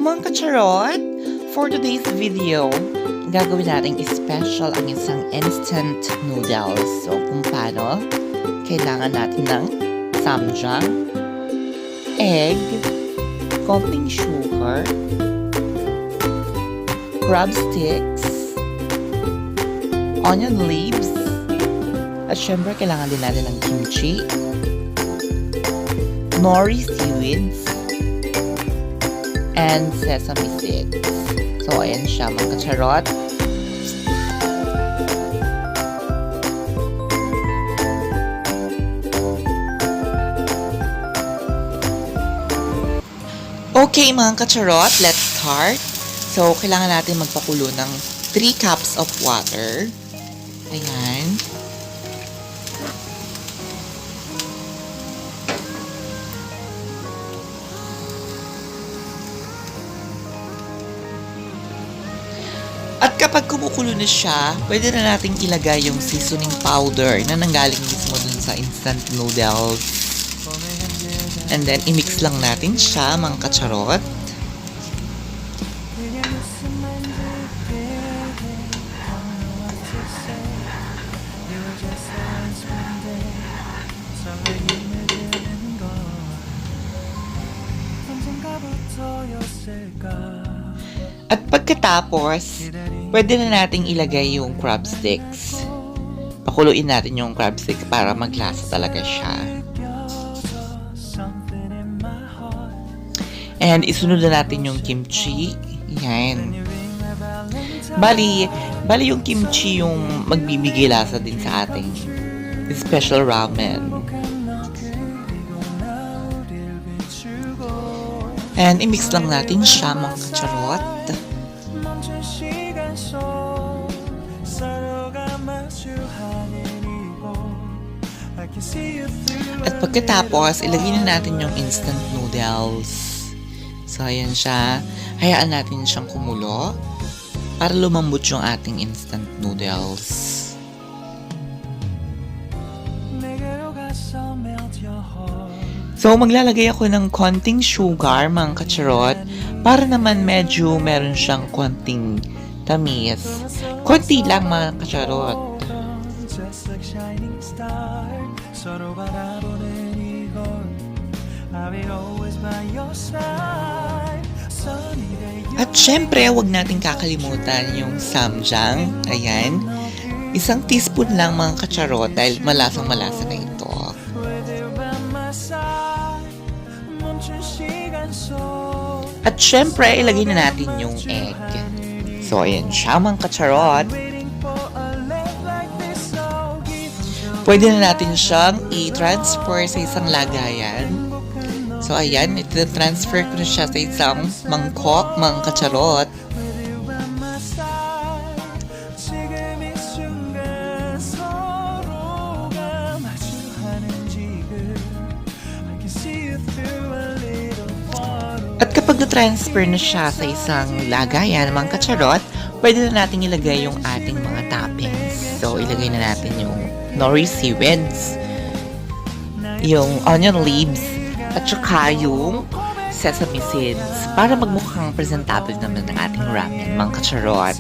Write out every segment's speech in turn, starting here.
Mga ka-charot, for today's video, gagawin natin special ang isang instant noodles. So, kung paano, kailangan natin ng samjjang, egg, konting sugar, crab sticks, onion leaves, at syempre kailangan din natin ng kimchi, Nori seeds, and Sesame Seeds. So, ayan siya mga ka-charot. Okay mga ka-charot, let's start. So, kailangan natin magpakulo ng 3 cups of water. Ayan. At kapag kumukulo na siya, pwede na natin ilagay yung seasoning powder na nanggaling mismo dun sa instant noodles. And then, i-mix lang natin siya, mga ka-charot. At pagkatapos, pwede na nating ilagay yung crab sticks. Pakuluin natin yung crab sticks para maglasa talaga siya. And isunod na natin yung kimchi. Yan. Bali yung kimchi yung magbibigay lasa din sa ating special ramen. And i-mix lang natin siya mga ka-charot. At pagkatapos, ilagay na natin yung instant noodles. So, ayan siya. Hayaan natin siyang kumulo para lumambot yung ating instant noodles. So, maglalagay ako ng konting sugar, mga ka-charot, para naman medyo meron siyang konting tamis. Konti lang, mga ka-charot. At syempre, huwag natin kakalimutan yung samjjang. Ayan. 1 teaspoon lang, mga ka-charot, dahil malasang-malasa na ito. At syempre, ilagay na natin yung egg. So, ayan siya mga ka-charot. Pwede na natin siyang i-transfer sa isang lagayan. So, ayan, iti-transfer ko na siya sa isang mangkok, mga ka-charot. At kapag na-transfer na siya sa isang lagayan, mga ka-charot, pwede na natin ilagay yung ating mga toppings. So, ilagay na natin yung Nori seeds, yung onion leaves, at saka yung Sesame Seeds para magmukhang presentable naman ng ating ramen, mga ka-charot.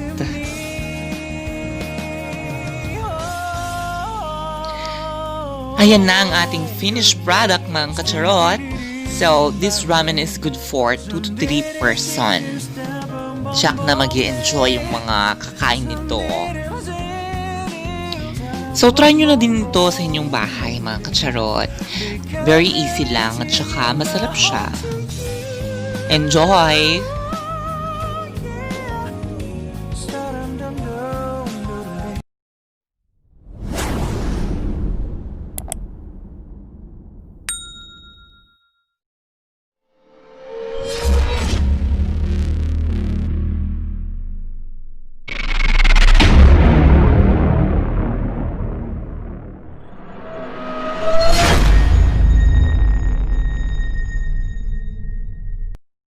Ayan na ang ating finished product, mga ka-charot. So, this ramen is good for 2 to 3 person. Siyak na mag-i-enjoy yung mga kakain nito. So, try nyo na din ito sa inyong bahay, mga ka-charot. Very easy lang at saka masarap siya. Enjoy!